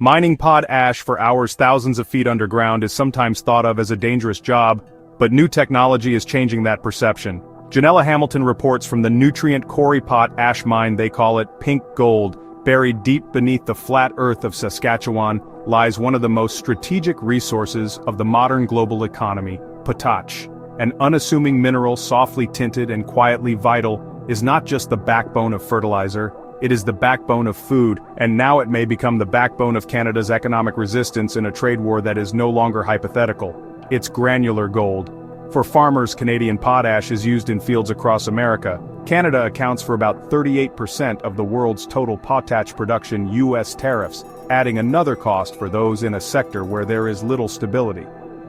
Mining potash for hours thousands of feet underground is sometimes thought of as a dangerous job, but new technology is changing that perception. Janella Hamilton reports from the nutrient quarry potash mine, they call it pink gold. Buried deep beneath the flat earth of Saskatchewan lies one of the most strategic resources of the modern global economy, potash. An unassuming mineral softly tinted and quietly vital is not just the backbone of fertilizer, it is the backbone of food, and now it may become the backbone of Canada's economic resistance in a trade war that is no longer hypothetical. It's granular gold. For farmers, Canadian potash is used in fields across America. Canada accounts for about 38% of the world's total potash production. U.S. tariffs, adding another cost for those in a sector where there is little stability.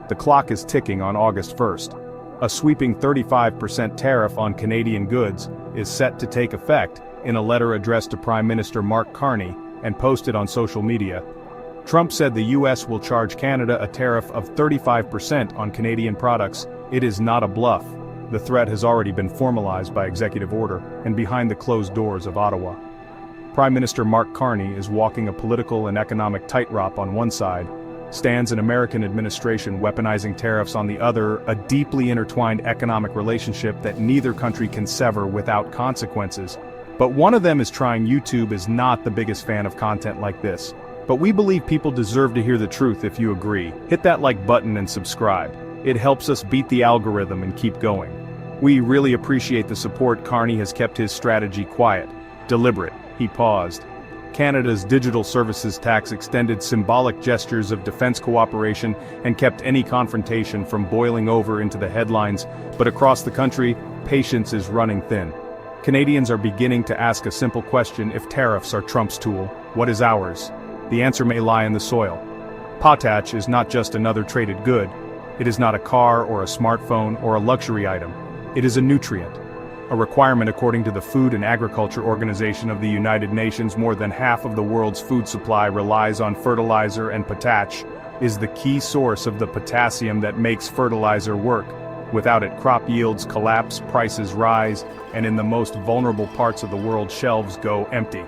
The clock is ticking on August 1st. A sweeping 35% tariff on Canadian goods is set to take effect in a letter addressed to Prime Minister Mark Carney and posted on social media. Trump said the U.S. will charge Canada a tariff of 35% on Canadian products. It is not a bluff. The threat has already been formalized by executive order and behind the closed doors of Ottawa. Prime Minister Mark Carney is walking a political and economic tightrope on one side, stands an American administration weaponizing tariffs on the other, a deeply intertwined economic relationship that neither country can sever without consequences. But one of them is trying. YouTube is not the biggest fan of content like this. But we believe people deserve to hear the truth. If you agree, hit that like button and subscribe. It helps us beat the algorithm and keep going. We really appreciate the support. Carney has kept his strategy quiet, deliberate. He paused. Canada's digital services tax extended symbolic gestures of defense cooperation and kept any confrontation from boiling over into the headlines. But across the country, patience is running thin. Canadians are beginning to ask a simple question: if tariffs are Trump's tool, what is ours? The answer may lie in the soil. Potash is not just another traded good. It is not a car or a smartphone or a luxury item. It is a nutrient. A requirement according to the Food and Agriculture Organization of the United Nations. More than half of the world's food supply relies on fertilizer, and potash is the key source of the potassium that makes fertilizer work. Without it, crop yields collapse, prices rise, and in the most vulnerable parts of the world, shelves go empty.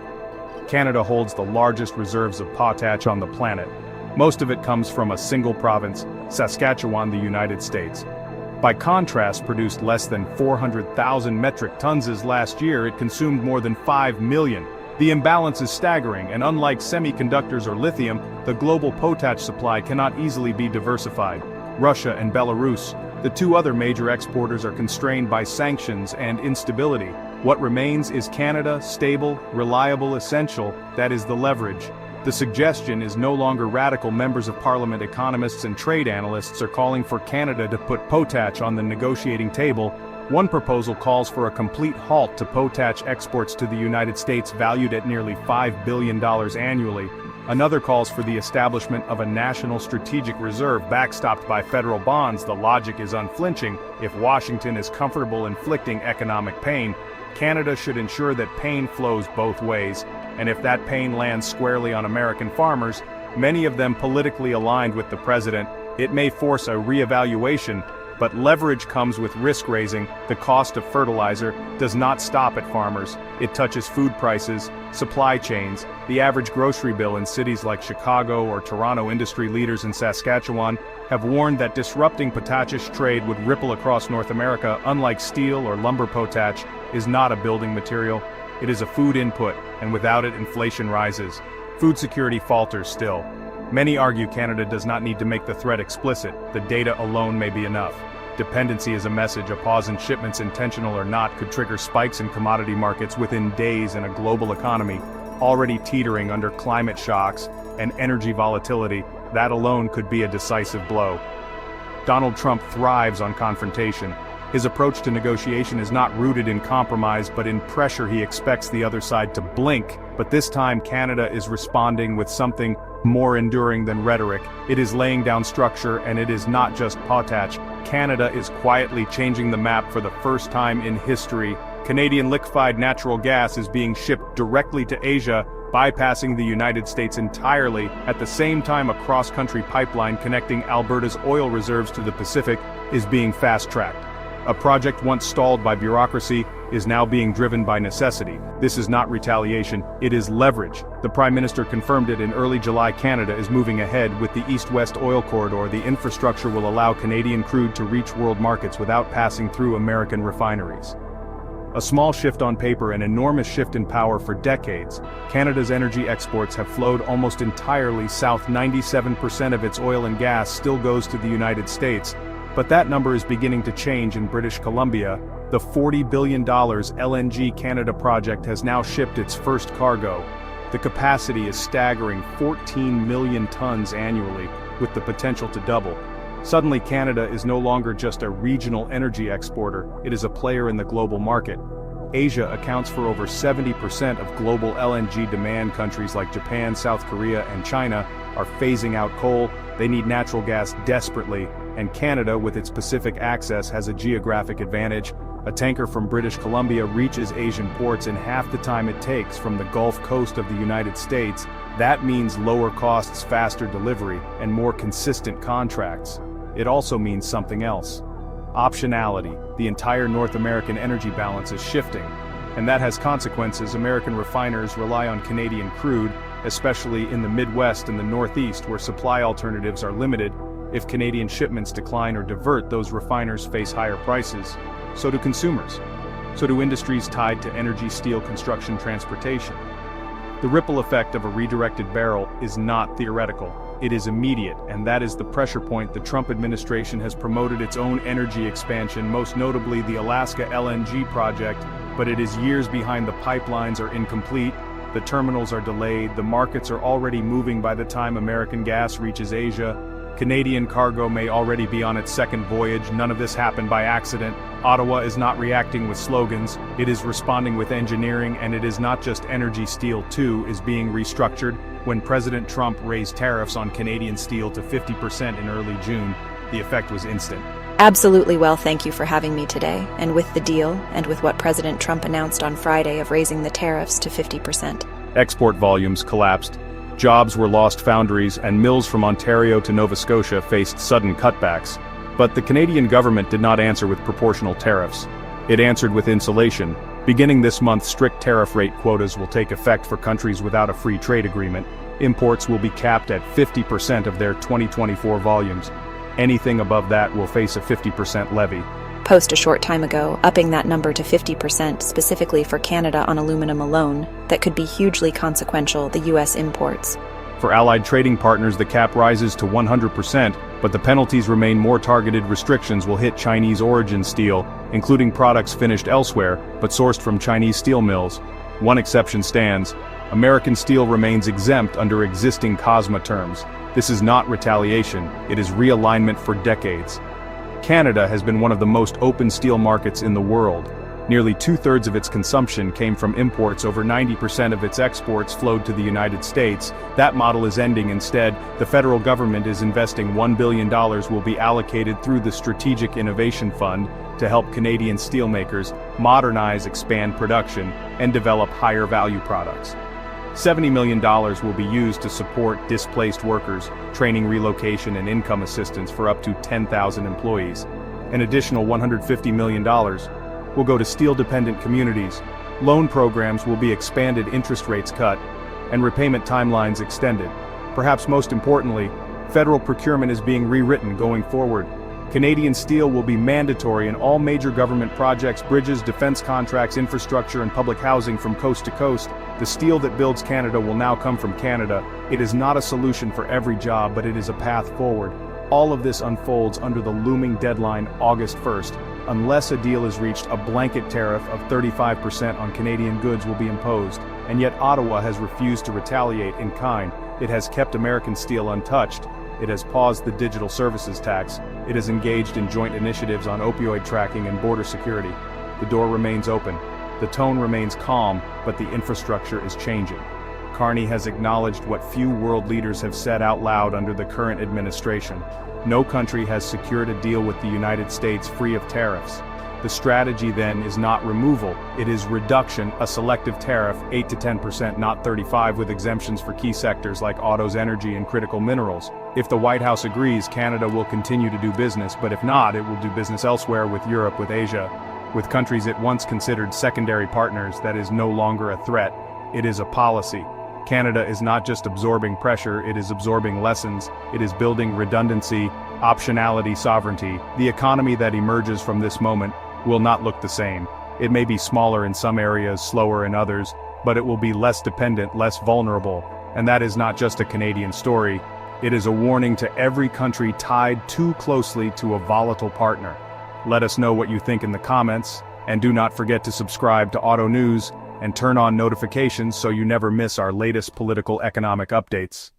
Canada holds the largest reserves of potash on the planet. Most of it comes from a single province, Saskatchewan, the United States. By contrast, produced less than 400,000 metric tons last year. It consumed more than 5 million. The imbalance is staggering, and unlike semiconductors or lithium, the global potash supply cannot easily be diversified. Russia and Belarus, the two other major exporters, are constrained by sanctions and instability. What remains is Canada, stable, reliable, essential. That is the leverage. The suggestion is no longer radical. Members of Parliament, economists and trade analysts are calling for Canada to put potash on the negotiating table. One proposal calls for a complete halt to potash exports to the United States valued at nearly $5 billion annually. Another calls for the establishment of a national strategic reserve backstopped by federal bonds. The logic is unflinching. If Washington is comfortable inflicting economic pain, Canada should ensure that pain flows both ways, and if that pain lands squarely on American farmers, many of them politically aligned with the president, it may force a reevaluation. But leverage comes with risk raising. The cost of fertilizer does not stop at farmers. It touches food prices, supply chains, the average grocery bill in cities like Chicago or Toronto. Industry leaders in Saskatchewan have warned that disrupting potash trade would ripple across North America. Unlike steel or lumber, potash is not a building material. It is a food input, and without it, inflation rises. Food security falters still. Many argue Canada does not need to make the threat explicit. The data alone may be enough. Dependency is a message. A pause in shipments, intentional or not, could trigger spikes in commodity markets within days in a global economy already teetering under climate shocks and energy volatility. That alone could be a decisive blow. Donald Trump thrives on confrontation. His approach to negotiation is not rooted in compromise but in pressure. He expects the other side to blink, but this time Canada is responding with something more enduring than rhetoric. It is laying down structure, and it is not just potash. Canada is quietly changing the map for the first time in history. Canadian liquefied natural gas is being shipped directly to Asia, bypassing the United States entirely. At the same time, a cross-country pipeline connecting Alberta's oil reserves to the Pacific is being fast-tracked. A project once stalled by bureaucracy is now being driven by necessity. This is not retaliation, it is leverage. The Prime Minister confirmed it in early July. Canada is moving ahead with the East-West oil corridor. The infrastructure will allow Canadian crude to reach world markets without passing through American refineries. A small shift on paper, an enormous shift in power. For decades, Canada's energy exports have flowed almost entirely south. 97% of its oil and gas still goes to the United States, but that number is beginning to change in British Columbia. The $40 billion LNG Canada project has now shipped its first cargo. The capacity is staggering, 14 million tons annually, with the potential to double. Suddenly Canada is no longer just a regional energy exporter, it is a player in the global market. Asia accounts for over 70% of global LNG demand. Countries like Japan, South Korea, and China are phasing out coal. They need natural gas desperately, and Canada, with its Pacific access, has a geographic advantage. A tanker from British Columbia reaches Asian ports in half the time it takes from the Gulf Coast of the United States. That means lower costs, faster delivery, and more consistent contracts. It also means something else. Optionality. The entire North American energy balance is shifting, and that has consequences. American refiners rely on Canadian crude, especially in the Midwest and the Northeast, where supply alternatives are limited. If Canadian shipments decline or divert, those refiners face higher prices. So do consumers. So do industries tied to energy, steel, construction, transportation. The ripple effect of a redirected barrel is not theoretical. It is immediate, and that is the pressure point. The Trump administration has promoted its own energy expansion, most notably the Alaska LNG project, but it is years behind. The pipelines are incomplete, the terminals are delayed, the markets are already moving by the time American gas reaches Asia. Canadian cargo may already be on its second voyage. None of this happened by accident. Ottawa is not reacting with slogans, it is responding with engineering, and it is not just energy. Steel too is being restructured. When President Trump raised tariffs on Canadian steel to 50% in early June, the effect was instant. Absolutely. Well, thank you for having me today. And with the deal, and with what President Trump announced on Friday of raising the tariffs to 50%. Export volumes collapsed. Jobs were lost. Foundries and mills from Ontario to Nova Scotia faced sudden cutbacks. But the Canadian government did not answer with proportional tariffs. It answered with insulation. Beginning this month, strict tariff rate quotas will take effect for countries without a free trade agreement. Imports will be capped at 50% of their 2024 volumes. Anything above that will face a 50% levy. Post a short time ago, upping that number to 50% specifically for Canada on aluminum alone, that could be hugely consequential. The U.S. imports. For allied trading partners, the cap rises to 100%, but the penalties remain. More targeted restrictions will hit Chinese origin steel, including products finished elsewhere, but sourced from Chinese steel mills. One exception stands. American steel remains exempt under existing COSMA terms. This is not retaliation, it is realignment. For decades, Canada has been one of the most open steel markets in the world. Nearly two-thirds of its consumption came from imports. Over 90% of its exports flowed to the United States. That model is ending. Instead, the federal government is investing $1 billion will be allocated through the Strategic Innovation Fund to help Canadian steelmakers modernize, expand production, and develop higher-value products. $70 million will be used to support displaced workers, training, relocation, and income assistance for up to 10,000 employees. An additional $150 million will go to steel-dependent communities. Loan programs will be expanded, interest rates cut, and repayment timelines extended. Perhaps most importantly, federal procurement is being rewritten going forward. Canadian steel will be mandatory in all major government projects, bridges, defense contracts, infrastructure, and public housing from coast to coast. The steel that builds Canada will now come from Canada. It is not a solution for every job, but it is a path forward. All of this unfolds under the looming deadline, August 1st. Unless a deal is reached, a blanket tariff of 35% on Canadian goods will be imposed. And yet Ottawa has refused to retaliate in kind. It has kept American steel untouched. It has paused the digital services tax. It has engaged in joint initiatives on opioid tracking and border security. The door remains open. The tone remains calm, but the infrastructure is changing. Carney has acknowledged what few world leaders have said out loud under the current administration. No country has secured a deal with the United States free of tariffs. The strategy then is not removal, it is reduction, a selective tariff, 8 to 10%, not 35%, with exemptions for key sectors like autos, energy, and critical minerals. If the White House agrees, Canada will continue to do business, but if not, it will do business elsewhere with Europe, with Asia, with countries it once considered secondary partners. That is no longer a threat, it is a policy. Canada is not just absorbing pressure, it is absorbing lessons, it is building redundancy, optionality, sovereignty. The economy that emerges from this moment will not look the same. It may be smaller in some areas, slower in others, but it will be less dependent, less vulnerable. And that is not just a Canadian story, it is a warning to every country tied too closely to a volatile partner. Let us know what you think in the comments, and do not forget to subscribe to Auto News and turn on notifications so you never miss our latest political economic updates.